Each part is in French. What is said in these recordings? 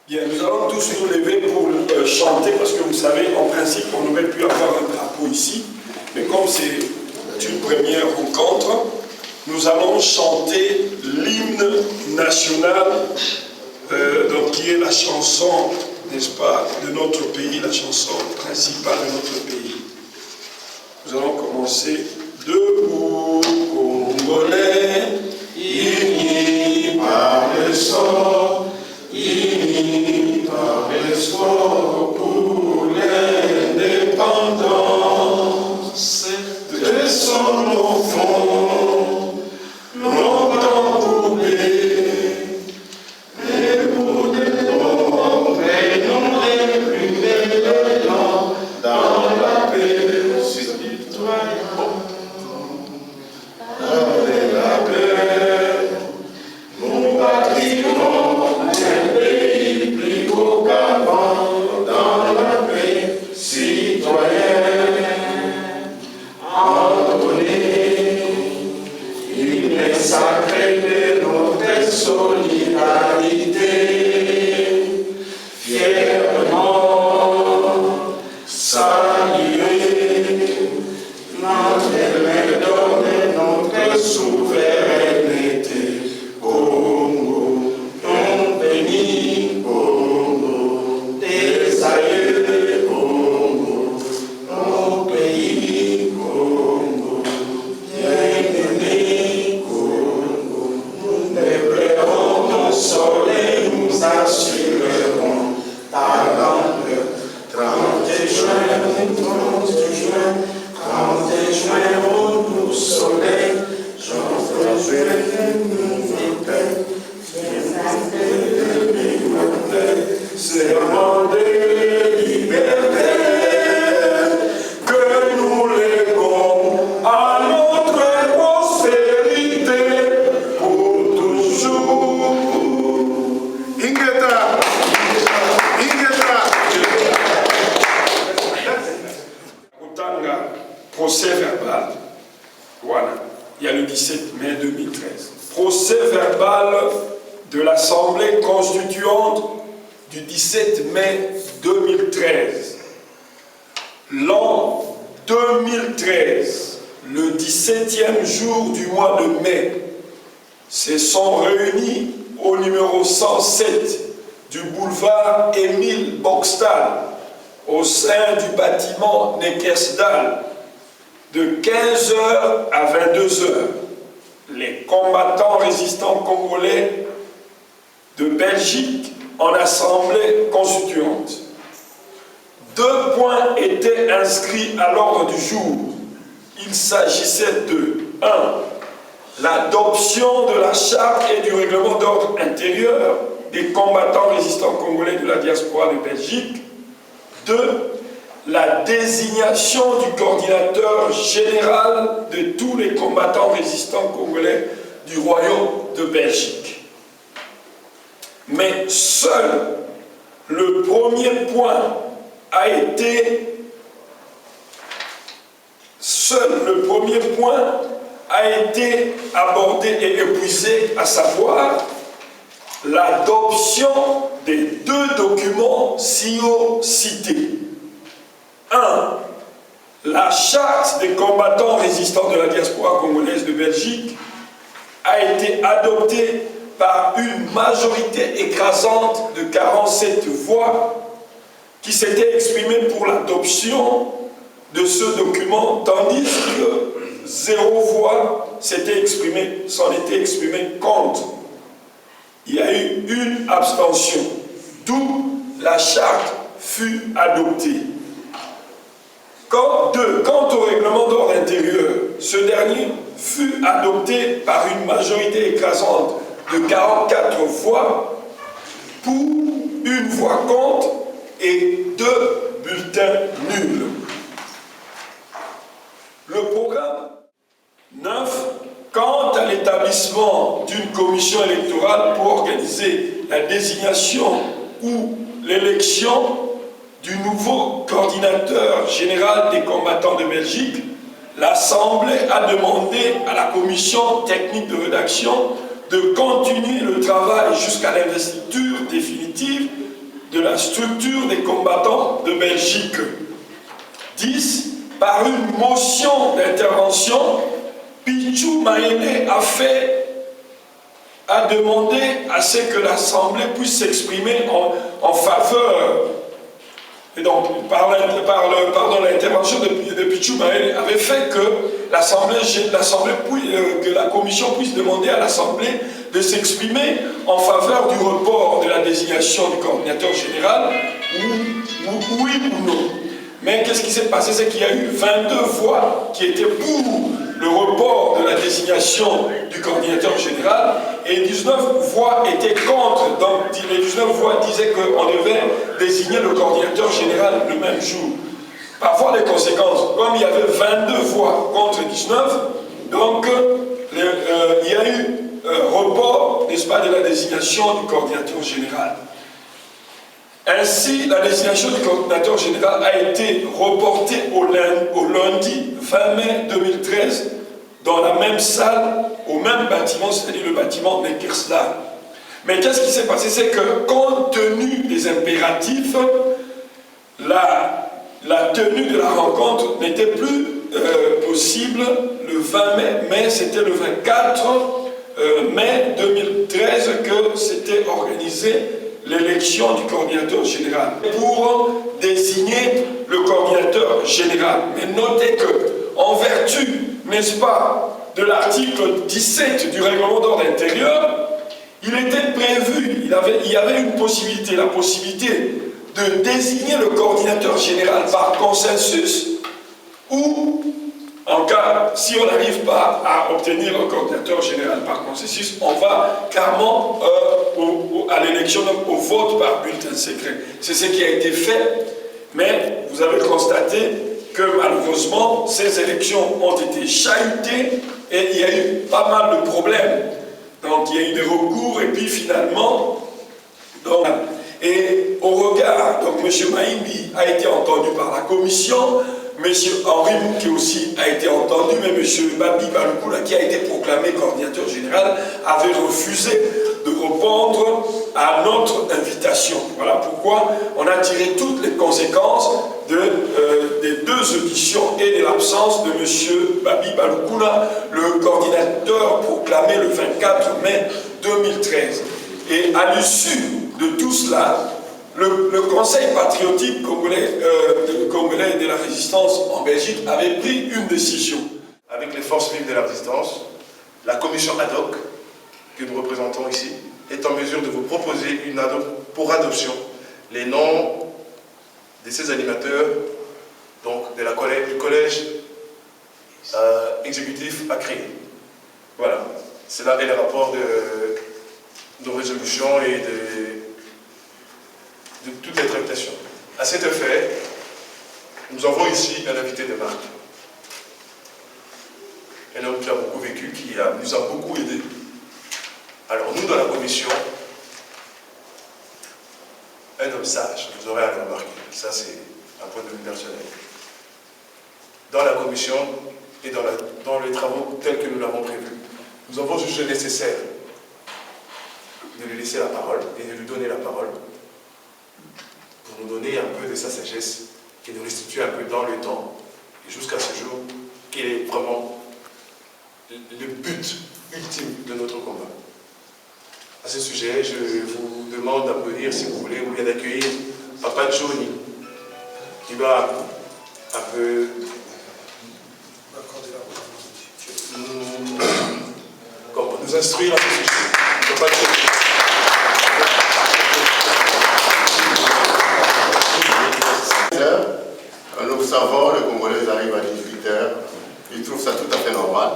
Bien, nous allons tous nous lever pour chanter, parce que vous savez, en principe, on aurait pu avoir un drapeau ici, mais comme c'est une première rencontre, nous allons chanter l'hymne national, donc qui est la chanson, n'est-ce pas, de notre pays, la chanson principale de notre pays. Nous allons commencer. Debout, Congolais, unis par le sort, unis par l'espoir pour l'indépendance. Descends au fond, longtemps troublés, mais pour de bon, prenons les plus belles élans dans la paix citoyenne. Avec la paix, nous bâtirons un pays plus beau qu'avant, dans la paix citoyenne. Entonnez, l'hymne sacré de notre solidarité, fièrement saluer notre mère donne notre souveraineté. Congo, ton béni, Congo, tes aïeux, Congo, ton pays, Congo, bien-aimé, Congo, nous déplorons ton soleil, nous assurerons ta grandeur. 30 juin, 30 juin, 30 juin, au doux soleil, j'offre juin, nous vivons, serment de liberté, que nous léguons à notre prospérité pour toujours. Ingeta. Kutanga, procès verbal. Voilà, il y a le 17 mai 2013. Procès verbal de l'Assemblée constituante du 17 mai 2013. L'an 2013, le 17e jour du mois de mai, se sont réunis au numéro 107 du boulevard Émile Boxtal, au sein du bâtiment Neckersdal, de 15h à 22h. Les combattants résistants congolais de Belgique en assemblée constituante. 2 points étaient inscrits à l'ordre du jour. Il s'agissait de 1. L'adoption de la charte et du règlement d'ordre intérieur des combattants résistants congolais de la diaspora de Belgique. 2. La désignation du coordinateur général de tous les combattants résistants congolais du Royaume de Belgique. Mais seul le premier point a été abordé et épuisé, à savoir l'adoption des 2 documents ci-haut cités. 1. La charte des combattants résistants de la diaspora congolaise de Belgique a été adoptée par une majorité écrasante de 47 voix qui s'étaient exprimées pour l'adoption de ce document, tandis que 0 voix s'en était exprimée contre. Il y a eu une abstention, d'où la charte fut adoptée. Quant au règlement d'ordre intérieur, ce dernier fut adopté par une majorité écrasante de 44 voix pour 1 voix contre et 2 bulletins nuls. Le programme 9, quant à l'établissement d'une commission électorale pour organiser la désignation ou l'élection du nouveau coordinateur général des combattants de Belgique, l'Assemblée a demandé à la commission technique de rédaction de continuer le travail jusqu'à l'investiture définitive de la structure des combattants de Belgique. 10. Par une motion d'intervention, Pichu Maele a demandé à ce que l'Assemblée puisse s'exprimer en faveur. Et donc, l'intervention de Pichu Maele avait fait que que la Commission puisse demander à l'Assemblée de s'exprimer en faveur du report de la désignation du coordinateur général, ou oui ou non. Mais qu'est-ce qui s'est passé? C'est qu'il y a eu 22 voix qui étaient pour le report de la désignation du coordinateur général et 19 voix étaient contre. Donc les 19 voix disaient qu'on devait désigner le coordinateur général le même jour. Parfois les conséquences, comme il y avait 22 voix contre 19, donc il y a eu report, n'est-ce pas, de la désignation du coordinateur général. Ainsi, la désignation du coordinateur général a été reportée au lundi 20 mai 2013 dans la même salle, au même bâtiment, c'est-à-dire le bâtiment Neckersla. Mais qu'est-ce qui s'est passé? C'est que, compte tenu des impératifs, la tenue de la rencontre n'était plus possible le 20 mai, mais c'était le 24 mai 2013 que s'était organisé l'élection du coordinateur général pour désigner le coordinateur général. Mais notez que, en vertu, n'est-ce pas, de l'article 17 du règlement d'ordre intérieur, il était prévu, il y avait une possibilité, la possibilité de désigner le coordinateur général par consensus ou, en cas, si on n'arrive pas à obtenir un coordinateur général par consensus, on va carrément à l'élection, au vote par bulletin secret. C'est ce qui a été fait, mais vous avez constaté que malheureusement, ces élections ont été chahutées et il y a eu pas mal de problèmes. Donc il y a eu des recours et puis finalement, et au regard, donc M. Maïmbi a été entendu par la commission, M. Henri Mouké aussi a été entendu, mais M. Babi Baloukula, qui a été proclamé coordinateur général, avait refusé de répondre à notre invitation. Voilà pourquoi on a tiré toutes les conséquences des deux auditions et de l'absence de M. Babi Baloukula, le coordinateur proclamé le 24 mai 2013. Et à l'issue de tout cela, le Conseil patriotique congolais de la résistance en Belgique avait pris une décision. Avec les forces vives de la résistance, la commission ad hoc que nous représentons ici est en mesure de vous proposer pour adoption les noms de ces animateurs, donc du collège exécutif à créer. Voilà, cela est le rapport de nos résolutions et de toutes les tractations. À cet effet, nous avons ici un invité de marque. Un homme qui a beaucoup vécu, qui nous a beaucoup aidés. Alors nous, dans la commission, un homme sage, vous aurez à le remarquer, ça c'est un point de vue personnel. Dans la commission et dans les travaux tels que nous l'avons prévu, nous avons jugé nécessaire de lui laisser la parole et de lui donner la parole pour nous donner un peu de sa sagesse qui nous restitue un peu dans le temps et jusqu'à ce jour qui est vraiment le but ultime de notre combat. À ce sujet, je vous demande d'applaudir, si vous voulez, ou bien d'accueillir Papa Johnny, qui va un peu nous instruire à ce sujet. Papa Johnny. En observant, le Congolais arrive à 18h, il trouve ça tout à fait normal,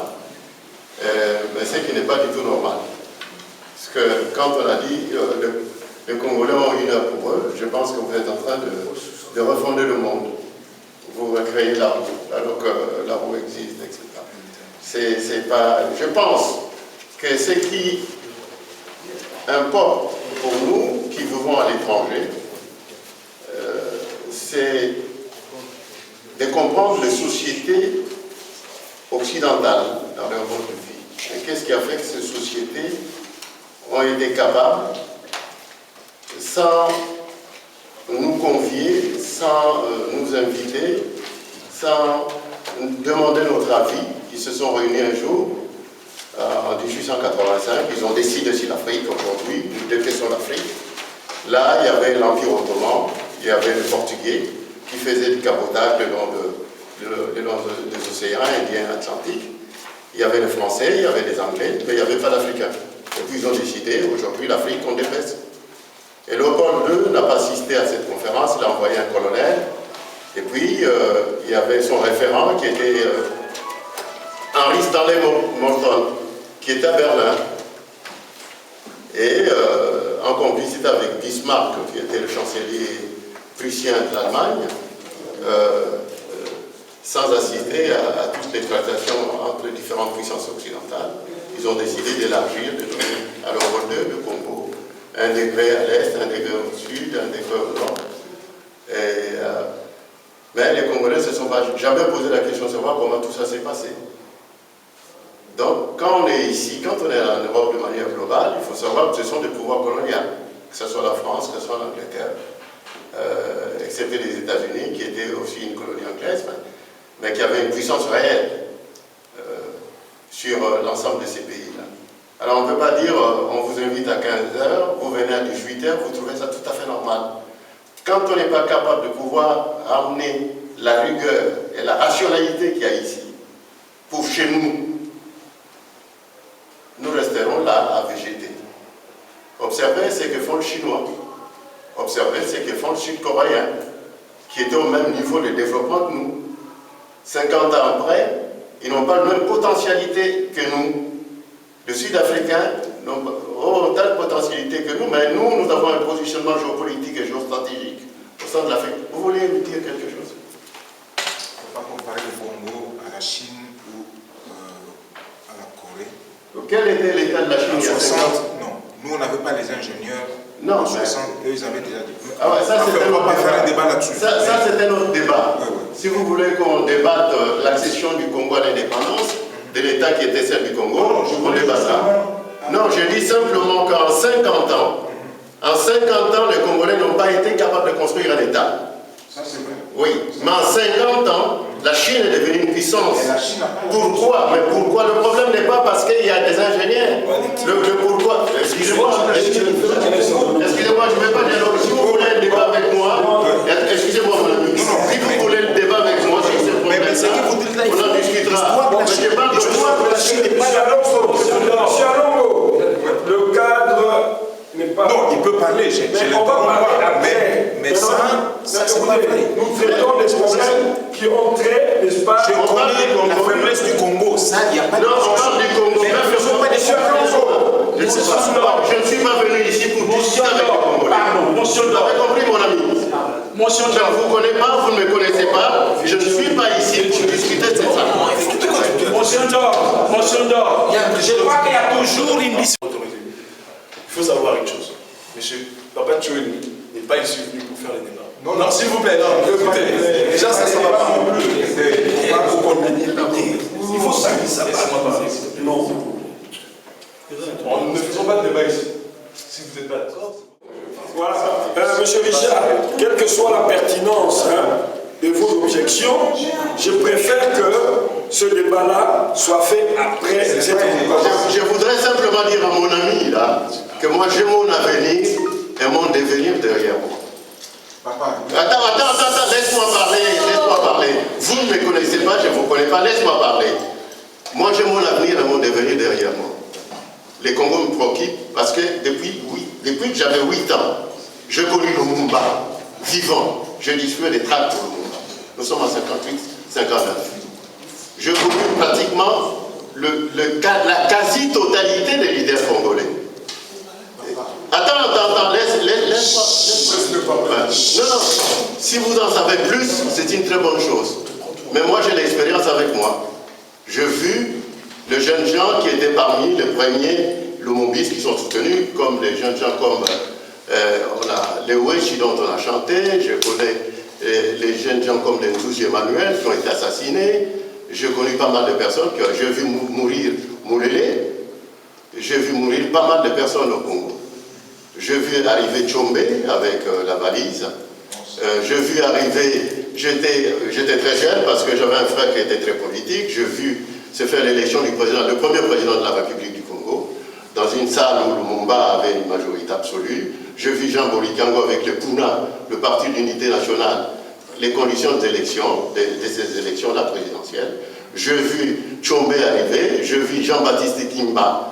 mais ce qui n'est pas du tout normal. Parce que quand on a dit les Congolais ont une heure pour eux, je pense que vous êtes en train de refonder le monde. Vous recréez la roue, alors que la roue existe, etc. C'est pas, je pense que ce qui importe pour nous qui vivons à l'étranger, c'est de comprendre les sociétés occidentales dans leur mode de vie. Et qu'est-ce qui a fait que ces sociétés ont été capables, sans nous convier, sans nous inviter, sans demander notre avis. Ils se sont réunis un jour, en 1885, ils ont décidé sur l'Afrique aujourd'hui, deux questions d'Afrique. Là, il y avait l'Empire ottoman, il y avait les Portugais qui faisaient du cabotage le long des océans Indiens, Atlantiques. Il y avait les Français, il y avait les Anglais, mais il n'y avait pas d'Africains. Et puis ils ont décidé, aujourd'hui, l'Afrique, on dépèse. Et Léopold II n'a pas assisté à cette conférence, il a envoyé un colonel. Et puis, il y avait son référent qui était Henry Stanley Morton, qui était à Berlin. Et en complicité avec Bismarck, qui était le chancelier prussien de l'Allemagne, sans assister à toutes les tractations entre les différentes puissances occidentales, ils ont décidé d'élargir, de donner à Léopold II le Congo. Un degré à l'est, un degré au sud, un degré au nord. Mais les Congolais ne se sont pas jamais posé la question de savoir comment tout ça s'est passé. Donc, quand on est ici, quand on est en Europe de manière globale, il faut savoir que ce sont des pouvoirs coloniaux, que ce soit la France, que ce soit l'Angleterre, excepté les États-Unis, qui étaient aussi une colonie anglaise, mais qui avait une puissance réelle sur l'ensemble de ces pays-là. Alors, on ne peut pas dire, on vous invite à 15h, vous venez à 18h, vous trouvez ça tout à fait normal. Quand on n'est pas capable de pouvoir amener la rigueur et la rationalité qu'il y a ici, pour chez nous, nous resterons là à végéter. Observez ce que font les Chinois. Observez ce que font les Sud-Coréens, qui étaient au même niveau de développement que nous. 50 ans après, ils n'ont pas la même potentialité que nous. Les Sud-Africains ont telle potentialité que nous, mais nous avons un positionnement géopolitique et géostratégique au sein de l'Afrique. Vous voulez me dire quelque chose? On ne peut pas comparer le Congo à la Chine ou à la Corée. Quel était l'état de la Chine il y a 50 ans? Non, nous on n'avait pas les ingénieurs. Non, en 60, eux ils avaient déjà dit. Ah ouais, ça c'était on va pas faire un débat là-dessus. Ça c'était notre débat. Ouais, ouais. Si vous voulez qu'on débatte l'accession du Congo à l'indépendance, de l'État qui était celle du Congo, on débat ça. Non, je dis simplement qu'en 50 ans, les Congolais n'ont pas été capables de construire un État. Ça c'est vrai. Oui, mais en 50 ans, la Chine est devenue une puissance. Et la Chine n'a pas Pourquoi? Mais pourquoi? Le problème n'est pas parce qu'il y a des ingénieurs. Le pourquoi? Excusez-moi, je ne vais pas dialoguer. Si vous voulez le débat avec moi, excusez-moi mon ami, si vous voulez le débat avec moi sur ce problème-là, on en discutera. Mais je parle de moi que la Chine n'est pas le cadre n'est pas... Non, il peut parler, mais on va parler après. Mais ça c'est pas vrai. Nous traitons des problèmes qui ont trait, n'est-ce pas? Je connais la faiblesse du Congo, ça, il n'y a pas de... Non, on parle du Congo. Mais ne sont pas des Je ne suis pas venu ici pour discuter avec les Congolais. Vous avez compris, mon ami? Je ne vous connais pas, vous ne me connaissez pas. Je ne suis pas ici pour discuter de cette affaire. Monsieur Ndor, je crois qu'il y a toujours une discussion. Il faut savoir une chose. Monsieur Papa Tchouni n'est pas ici venu pour faire les débats. Non, s'il vous plaît, non, écoutez. Déjà, ça ne va pas non plus. Il faut ça, laissez-moi parler. Non. Ne faisons pas de débat ici. Si vous n'êtes pas d'accord. Voilà. Monsieur Richard, quelle que soit la pertinence de vos objections, je préfère que ce débat-là soit fait après cette conférence. Je voudrais simplement dire à mon ami là que moi j'ai mon avenir et mon devenir derrière moi. Papa. Attends, laisse-moi parler. Vous ne me connaissez pas, je ne vous connais pas, laisse-moi parler. Moi j'ai mon avenir et mon devenir derrière moi. Les Congos me préoccupent parce que depuis que j'avais 8 ans, j'ai connu le Lumumba vivant. Je distribuais des tracts pour le Lumumba. Nous sommes en 58, 59. J'ai connu pratiquement la quasi-totalité des leaders congolais. Attends, laisse-moi. Non, si vous en savez plus, c'est une très bonne chose. Mais moi, j'ai l'expérience avec moi. J'ai vu les jeunes gens qui étaient parmi les premiers lumumbistes qui sont soutenus, comme les jeunes gens comme on a les Weshi dont on a chanté, je connais les jeunes gens comme les Ndouzi Emmanuel qui ont été assassinés, j'ai connu pas mal de personnes, j'ai vu mourir Moulélé, j'ai vu mourir pas mal de personnes au Congo. J'ai vu arriver Tchombe avec la valise, J'ai vu arriver, j'étais très jeune parce que j'avais un frère qui était très politique. J'ai vu se faire l'élection du président, le premier président de la République du Congo, dans une salle où Lumumba avait une majorité absolue. J'ai vu Jean Bolikango avec le PUNA, le Parti d'Unité Nationale, les conditions d'élection, de ces élections-là présidentielles. J'ai vu Tchombe arriver, j'ai vu Jean-Baptiste Kimba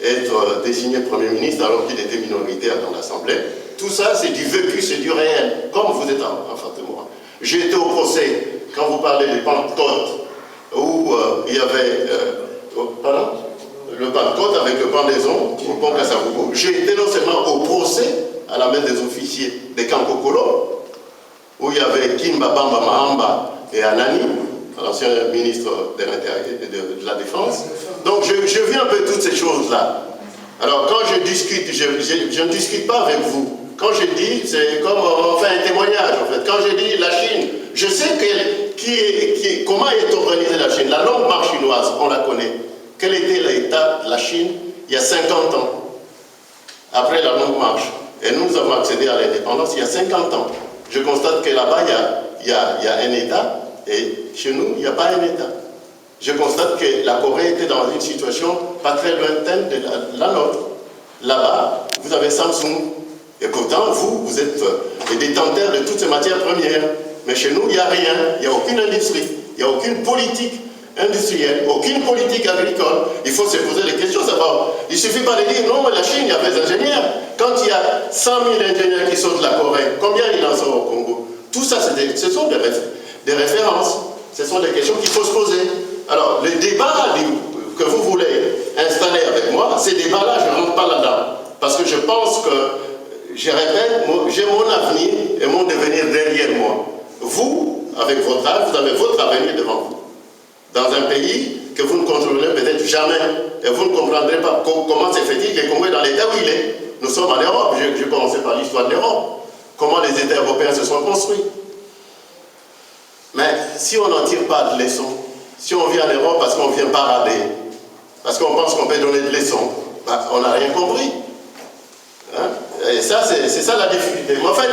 être désigné Premier ministre alors qu'il était minoritaire dans l'Assemblée. Tout ça, c'est du vécu, c'est du réel, comme vous êtes en face de moi. J'ai été au procès, quand vous parlez des Pentecôtes, où il y avait le Pentecôte avec le pendaison au pont Kassavubu. J'ai été non seulement au procès, à la main des officiers des Kankokolo, où il y avait Kimba Bamba Mahamba et Anani, l'ancien ministre de la Défense. Donc je vis un peu toutes ces choses-là. Alors quand je discute, je ne discute pas avec vous. Quand je dis, c'est comme on fait un témoignage en fait. Quand je dis la Chine, je sais comment est organisée la Chine. La longue marche chinoise, on la connaît. Quel était l'état de la Chine il y a 50 ans, après la longue marche? Et nous avons accédé à l'indépendance il y a 50 ans. Je constate que là-bas, il y a un État, et chez nous, il n'y a pas un État. Je constate que la Corée était dans une situation pas très lointaine de la nôtre. Là-bas, vous avez Samsung, et pourtant, vous êtes les détenteurs de toutes ces matières premières. Mais chez nous, il n'y a rien, il n'y a aucune industrie, il n'y a aucune politique industrielle, aucune politique agricole. Il faut se poser des questions, savoir. Il ne suffit pas de dire, non, mais la Chine, il y a des ingénieurs. Quand il y a 100 000 ingénieurs qui sortent de la Corée, combien il en sort au Congo? Tout ça, ce sont des références. Ce sont des questions qu'il faut se poser. Alors, le débat que vous voulez installer avec moi, ces débats-là, je ne rentre pas là-dedans. Parce que je pense que, je répète, j'ai mon avenir et mon devenir derrière moi. Vous, avec votre âge, vous avez votre avenir devant vous. Dans un pays que vous ne contrôlez peut-être jamais, et vous ne comprendrez pas comment c'est fait-il que le Congo est dans l'état où il est. Nous sommes en Europe, je commençais par l'histoire de l'Europe. Comment les États européens se sont construits. Mais si on n'en tire pas de leçons, si on vient en Europe parce qu'on vient parader, parce qu'on pense qu'on peut donner de leçons, bah, on n'a rien compris. Hein? Et ça, c'est ça la difficulté. Mais en fait,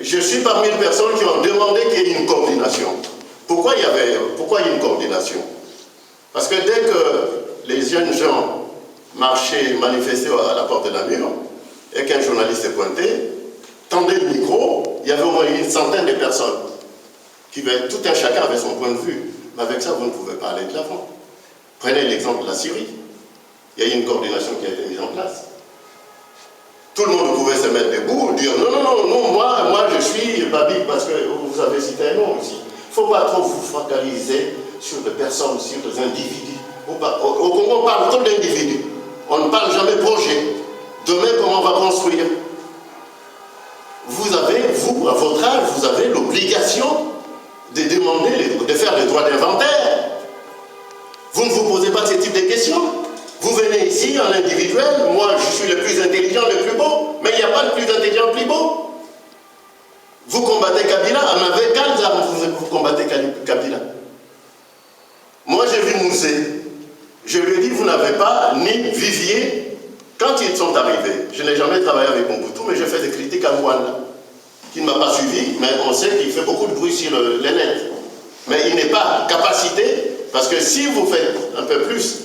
je suis parmi les personnes qui ont demandé qu'il y ait une coordination. Pourquoi il y a une coordination? Parce que dès que les jeunes gens marchaient, manifestaient à la porte de la mur, et qu'un journaliste est pointé, tendait le micro, il y avait au moins une centaine de personnes. Tout un chacun avait son point de vue. Mais avec ça, vous ne pouvez pas aller de l'avant. Prenez l'exemple de la Syrie. Il y a eu une coordination qui a été mise en place. Tout le monde pouvait se mettre debout, dire non, moi je suis Babi, parce que vous avez cité un nom aussi. Il ne faut pas trop vous focaliser sur des personnes, sur des individus. Au Congo, on parle trop d'individus. On ne parle jamais projet. Demain, comment on va construire? Vous, à votre âge, vous avez l'obligation de demander, de faire le droit d'inventaire. Vous ne vous posez pas ce type de questions. Vous venez ici en individuel, moi je suis le plus intelligent, le plus beau, mais il n'y a pas le plus intelligent, le plus beau. Vous combattez Kabila, avec quelles armes vous combattez Kabila? Moi j'ai vu Mouzé, je lui ai dit, vous n'avez pas ni Vivier. Quand ils sont arrivés, je n'ai jamais travaillé avec Mobutu, mais j'ai fait des critiques à Rwanda, qui ne m'a pas suivi, mais on sait qu'il fait beaucoup de bruit sur les nets. Mais il n'est pas capacité, parce que si vous faites un peu plus,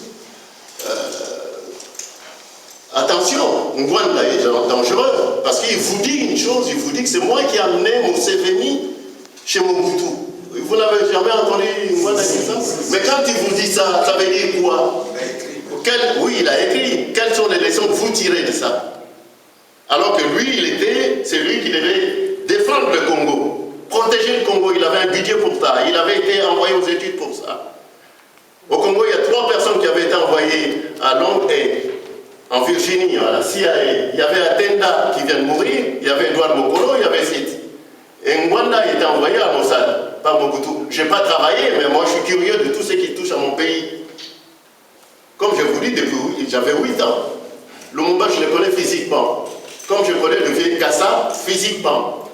attention, Rwanda est dangereux, parce qu'il vous dit une chose, il vous dit que c'est moi qui ai amené Museveni chez Mobutu. Vous n'avez jamais entendu Rwanda dire ça? Mais quand il vous dit ça, ça veut dire quoi? Oui, il a écrit. Quelles sont les leçons que vous tirez de ça? Alors que lui, c'est lui qui devait défendre le Congo, protéger le Congo. Il avait un budget pour ça. Il avait été envoyé aux études pour ça. Au Congo, il y a 3 personnes qui avaient été envoyées à Long Bay, en Virginie, à la CIA. Il y avait Atenda qui vient de mourir, il y avait Edouard Mokolo, il y avait Sid. Et Ngwanda était envoyé à Mossad par Mobutu. Je n'ai pas travaillé, mais moi je suis curieux de tout ce qui touche à mon pays. Comme je vous dis, depuis j'avais 8 ans. Lumumba, je le connais physiquement. Comme je connais le vieux Kassa physiquement.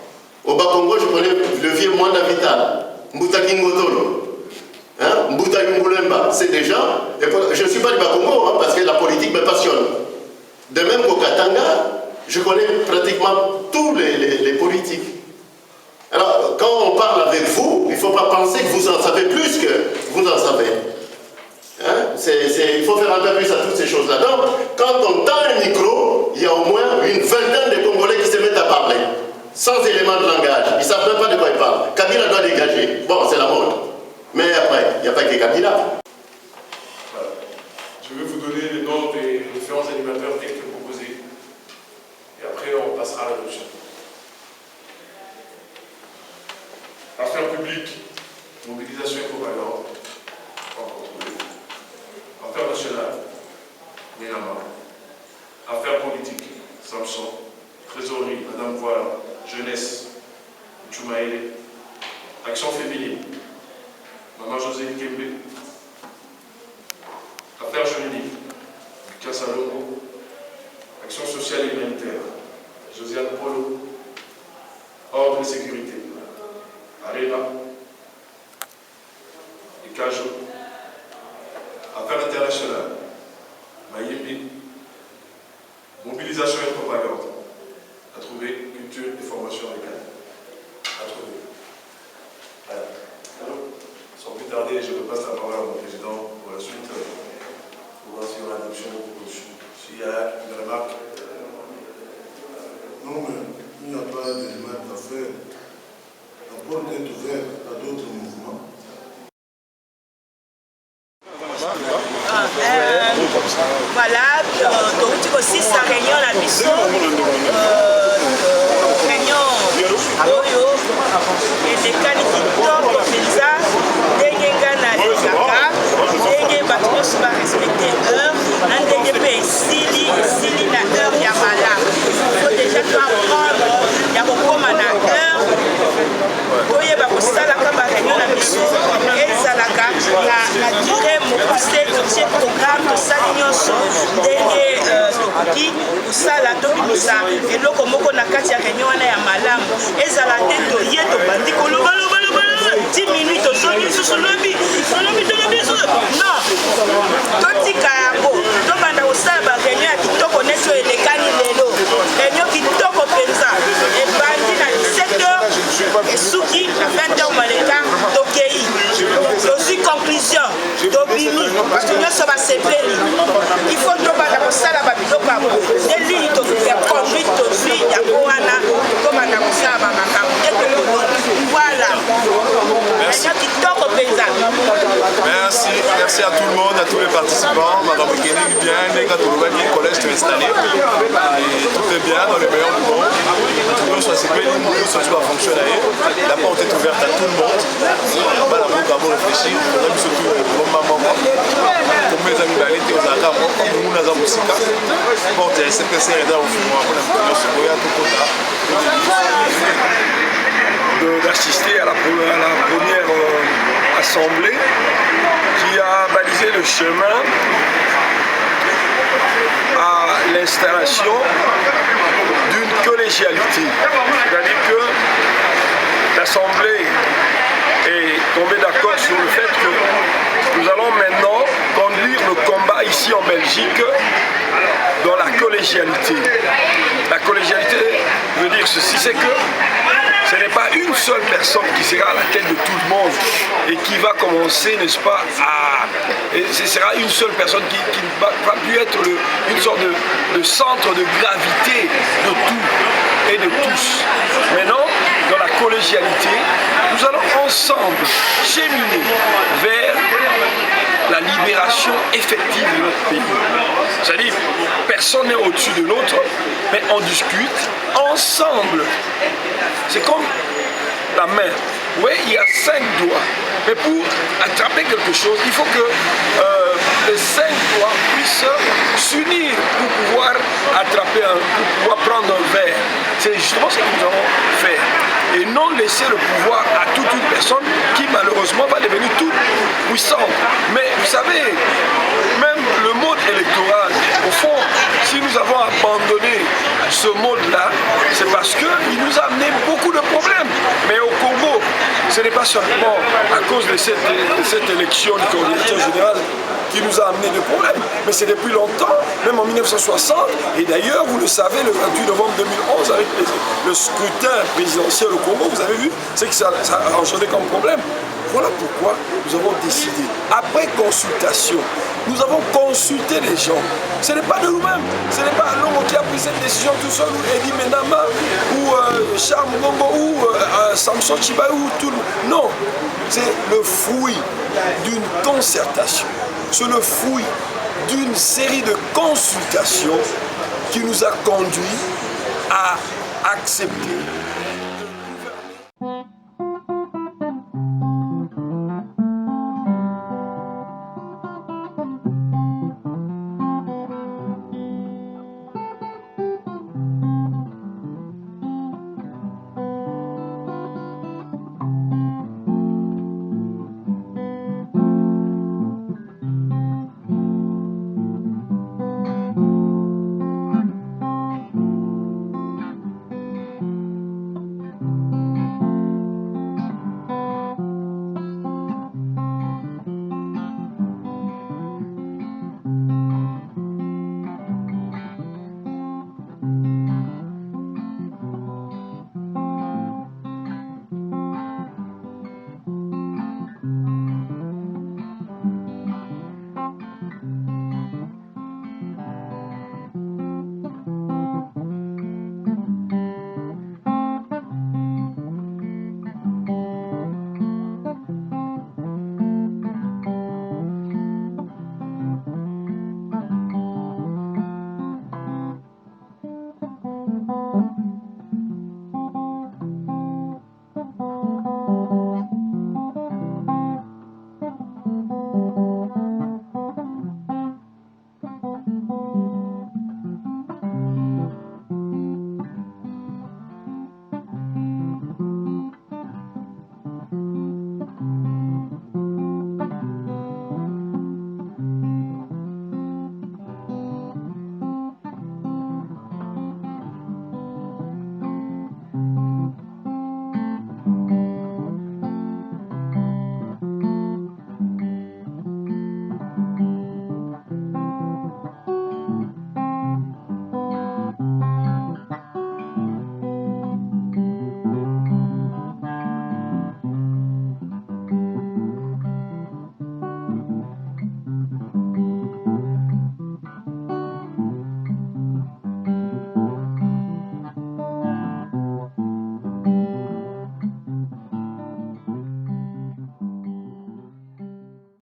Au Bas-Congo, je connais le vieux Mwanda Vital, Mbuta Kingotolo, Mbuta Yumbulemba. C'est des gens, et je ne suis pas du Bas-Congo, parce que la politique me passionne. De même qu'au Katanga, je connais pratiquement tous les politiques. quand on parle avec vous, il ne faut pas penser que vous en savez plus que vous en savez. Hein? Il faut faire un peu plus à toutes ces choses-là. Donc, quand on tend un micro, il y a au moins une vingtaine de Congolais qui se mettent à parler, sans élément de langage. Ils ne savent même pas de quoi ils parlent. Kabila doit dégager. Bon, c'est la mode. Mais après, il n'y a pas que Kabila. Voilà. Je vais vous donner les noms des différents animateurs tels que proposés. Et après, on passera à l'adoption. Affaires publiques, mobilisation et propagande. Affaires nationales, Néama. Affaires politiques, Samson. Trésorerie, Madame Voilà. Jeunesse, Tchoumaïle. Action féminine, Maman José Kembe. Affaires juridiques, Lucas Salongo. Action sociale et humanitaire, Josiane Polo. Ordre et sécurité, Arena et Kajo. Affaires internationales, Mayimbi. Mobilisation et propagande, à trouver culture et formation légale. À trouver. Voilà. Sans plus tarder, je repasse la parole à mon président pour la suite, pour voir s'il y aura l'adoption de propositions. S'il y a une remarque. Non, mais il n'y a pas d'élément à faire. La porte est ouverte à d'autres mouvements. Voilà, donc aussi sa réunion la mission, réunion oyo, et les candidatures penza, dengenga na lekaka, denge bato nyonso ba respecter heure, na ndenge pe esili na heure ya malamu. Il faut déjà apprendre ya kokoma na heure, koyeba kosalaka ba réunion na biso ezalaka na durée mokuse totie programme tosali nyonso ndenge tokoki kosala tobimisa eloko moko na kati ya réunion wana ya malamu ezala te toye tobandi kolobaloba 10 minutes ozongi lisusu lobi non totika yango tobanda kosala ba réunion ya kitoko neti oyo elekani lelo réunion kitoko mpenza ebandi na 17h esuki na 20h maleka tokei tozwi conclusion tobimi bato nyonso basepeli il faut tobanda kosala babiloko ya elili ya conduite tozwi yango wana tobanda kosala bamakambo te tokoni voilà réunion kitoko mpenza. Merci à tout le monde, à tous les participants. Madame Guéni, bien, les gars de le collège de installé. Tout est bien dans les meilleurs moments. Tout le monde soit séparé, tout va fonctionner. La porte est ouverte à tout le monde. Pas la route d'abord réfléchir. On a surtout le maman. Pour mes amis, ils ont la comme nous, nous avons aussi. Porte est CPC et dans le fond. On a tout d'assister à la première assemblée qui a balisé le chemin à l'installation d'une collégialité. C'est-à-dire que l'Assemblée est tombée d'accord sur le fait que nous allons maintenant conduire le combat ici en Belgique dans la collégialité. La collégialité veut dire ceci, c'est que ce n'est pas une seule personne qui sera à la tête de tout le monde et qui va commencer, n'est-ce pas, et ce sera une seule personne qui va plus être une sorte de centre de gravité de tout et de tous. Maintenant, dans la collégialité, nous allons ensemble cheminer vers la libération effective de notre pays. C'est-à-dire, personne n'est au-dessus de l'autre, mais on discute ensemble. C'est comme la main. Oui, il y a 5 doigts. Mais pour attraper quelque chose, il faut que les 5 doigts puissent s'unir pour pouvoir attraper, pour pouvoir prendre un verre. C'est justement ce que nous allons faire. Et non laisser le pouvoir à toute une personne qui malheureusement va devenir toute puissante. Mais vous savez, même le mode électoral, au fond, si nous avons abandonné ce mode-là, c'est parce qu'il nous a amené beaucoup de problèmes. Mais au Congo, ce n'est pas seulement à cause de cette élection du coordinateur général qui nous a amené des problèmes. Mais c'est depuis longtemps, même en 1960, et d'ailleurs, vous le savez, le 28 novembre 2011, avec le scrutin présidentiel au Congo, vous avez vu, c'est que ça a engendré comme problème. Voilà pourquoi nous avons décidé, après consultation, nous avons consulté les gens. Ce n'est pas de nous-mêmes, ce n'est pas l'homme qui a pris cette décision tout seul, ou Eddie Menama, ou Charles Mbongo, ou Samson Chiba, ou tout le monde. Non, c'est le fruit d'une concertation. C'est le fruit d'une série de consultations qui nous a conduits à accepter